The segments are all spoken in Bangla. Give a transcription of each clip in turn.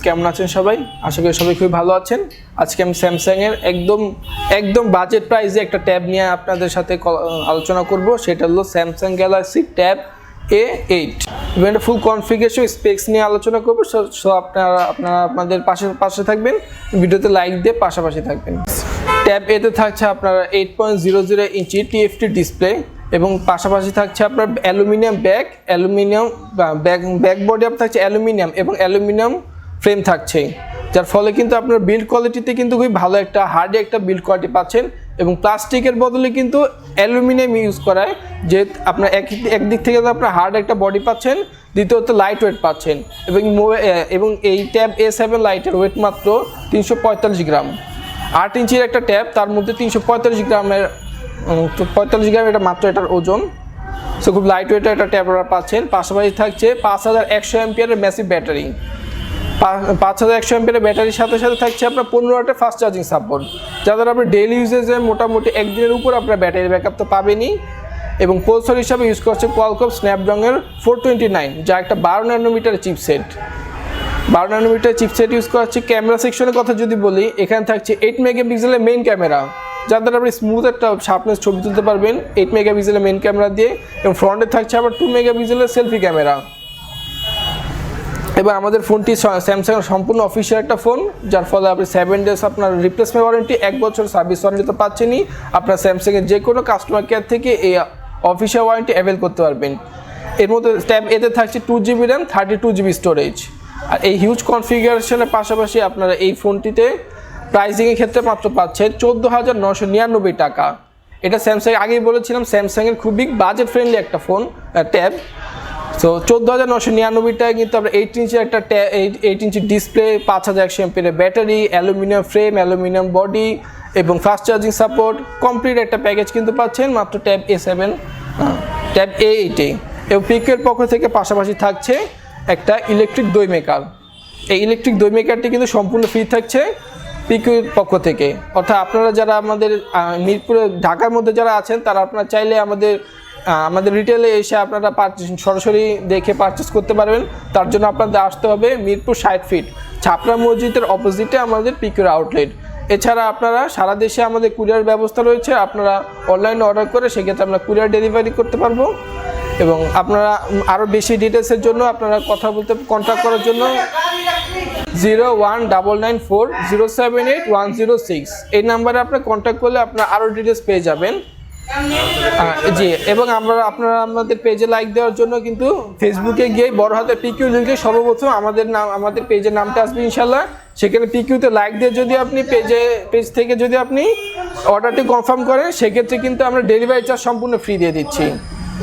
কেমন আছেন সবাই? আশা করি সবাই খুব ভালো আছেন। আজকে আমি স্যামসাং এর একদম বাজেট প্রাইসে একটা ট্যাব নিয়ে আপনাদের সাথে আলোচনা করব। সেটা হলো স্যামসাং গ্যালাক্সি ট্যাব A8। এটা ফুল কনফিগারেশন স্পেক্স নিয়ে আলোচনা করব। সো আপনারা আপনাদের পাশে থাকবেন, ভিডিওতে লাইক দিয়ে পাশাপাশি থাকবেন। ট্যাব এতে থাকছে আপনার 8.00 ইঞ্চি TFT ডিসপ্লে এবং পাশাপাশি থাকছে আপনার অ্যালুমিনিয়াম ব্যাক বডি থাকছে অ্যালুমিনিয়াম এবং অ্যালুমিনিয়াম ফ্রেম থাকছে, যার ফলে কিন্তু আপনার বিল্ড কোয়ালিটিতে কিন্তু খুবই ভালো একটা হার্ড একটা বিল্ড কোয়ালিটি পাচ্ছেন এবং প্লাস্টিকের বদলে কিন্তু অ্যালুমিনিয়াম ইউজ করায় যে আপনার একদিক থেকে আপনার হার্ড একটা বডি পাচ্ছেন, দ্বিতীয়ত লাইট ওয়েট পাচ্ছেন এবং এই ট্যাব A7 লাইটের ওয়েট মাত্র 345 গ্রাম। 8 ইঞ্চির একটা ট্যাব, তার মধ্যে 345 গ্রামের 45 গ্রাম এটা মাত্র এটার ওজন। সো খুব লাইট ওয়েটের একটা ট্যাব আপনারা পাচ্ছেন। পাশাপাশি থাকছে 5100 অ্যাম্পিয়ারের ম্যাসিভ ব্যাটারি। 5100 অ্যাম্পিয়ারের ব্যাটারির সাথে সাথে থাকছে আপনার 15 ওয়াটের ফাস্ট চার্জিং সাপোর্ট, যাদের আপনার ডেইলি ইউজেজে মোটামুটি একদিনের উপর আপনার ব্যাটারি ব্যাকআপ তো পাবেনই। এবং প্রসেসর হিসাবে ইউজ করছে কোয়ালকম স্ন্যাপড্রাগনের 429, যা একটা 12 nanometre chipset. 12 nanometre chipset use করা হচ্ছে। ক্যামেরা সেকশনের কথা যদি বলি, এখানে থাকছে 8 মেগাপিক্সেলের মেইন ক্যামেরা, যাদের আপনি স্মুথ একটা শার্পনেস ছবি তুলতে পারবেন 8 মেগাপিক্সেলের মেইন ক্যামেরা দিয়ে। এবং ফ্রন্টে থাকছে আবার 2 মেগাপিক্সেলের সেলফি ক্যামেরা। এবং আমাদের ফোনটি স্যামসাংয়ের সম্পূর্ণ অফিসিয়াল একটা ফোন, যার ফলে আপনি 7 ডেজ আপনার রিপ্লেসমেন্ট ওয়ারেন্টি, 1 বছর সার্ভিস ওয়ারেন্টি তো পাচ্ছেনই। আপনার স্যামসাংয়ের যে কোনো কাস্টমার কেয়ার থেকে এই অফিসিয়াল ওয়ারেন্টি অ্যাভেল করতে পারবেন। এর মধ্যে ট্যাব এতে থাকছে 2GB র্যাম, 32GB স্টোরেজ। আর এই হিউজ কনফিগারেশনের পাশাপাশি আপনারা এই ফোনটিতে প্রাইসিংয়ের ক্ষেত্রে মাত্র পাচ্ছে 14,999 টাকা। এটা স্যামসাং আগেই বলেছিলাম স্যামসাংয়ের খুবই বাজেট ফ্রেন্ডলি একটা ফোন ট্যাব। সো 14,999 টাকায় কিন্তু আমরা 8 ইঞ্চির একটা 8 ইঞ্চি ডিসপ্লে, 5100 এমপিএর battery, aluminium frame, aluminium body এবং ফাস্ট চার্জিং সাপোর্ট কমপ্লিট একটা প্যাকেজ কিন্তু পাচ্ছেন মাত্র ট্যাব A8 এবং পিকের পক্ষ থেকে পাশাপাশি থাকছে একটা ইলেকট্রিক দই মেকার। এই ইলেকট্রিক দই মেকারটি কিন্তু সম্পূর্ণ ফ্রি থাকছে পিকের পক্ষ থেকে। অর্থাৎ আপনারা যারা আমাদের মিরপুরে ঢাকার মধ্যে যারা আছেন, তারা আপনারা চাইলে আমাদের রিটেলে এসে আপনারা সরাসরি দেখে পারচেস করতে পারবেন। তার জন্য আপনাদের আসতে হবে মিরপুর 60 ফিট ছাপরা মসজিদের অপোজিটে আমাদের পিকিউর আউটলেট। এছাড়া আপনারা সারা দেশে আমাদের কুরিয়ার ব্যবস্থা রয়েছে, আপনারা অনলাইনে অর্ডার করে সেক্ষেত্রে আমরা কুরিয়ার ডেলিভারি করতে পারবো। এবং আপনারা আরও বেশি ডিটেলসের জন্য আপনারা কন্ট্যাক্ট করার জন্য 01994078 106 এই নাম্বারে আপনারা কন্ট্যাক্ট করলে আপনারা আরও ডিটেলস পেয়ে যাবেন। জি, এবং আপনারা আমাদের পেজে লাইক দেওয়ার জন্য কিন্তু ফেসবুকে গিয়ে বড় হাতে পিকিউ লিখলে সর্বপ্রথম আমাদের পেজের নামটা আসবে ইনশাল্লাহ। সেখানে পিকিউতে লাইক দিয়ে যদি আপনি পেজ থেকে যদি আপনি অর্ডারটি কনফার্ম করেন, সেক্ষেত্রে কিন্তু আমরা ডেলিভারি চার্জ সম্পূর্ণ ফ্রি দিয়ে দিচ্ছি।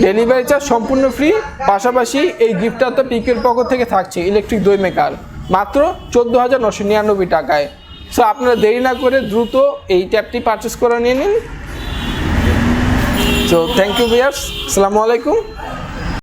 ডেলিভারি চার্জ সম্পূর্ণ ফ্রি, পাশাপাশি এই গিফটটা তো পিকিউর পক্ষ থেকে থাকছে ইলেকট্রিক দই মেকার মাত্র 14,999 টাকায়। সো আপনারা দেরি না করে দ্রুত এই ট্যাবটি পারচেস করে নিয়ে নিন। So thank you viewers, Assalamu alaikum.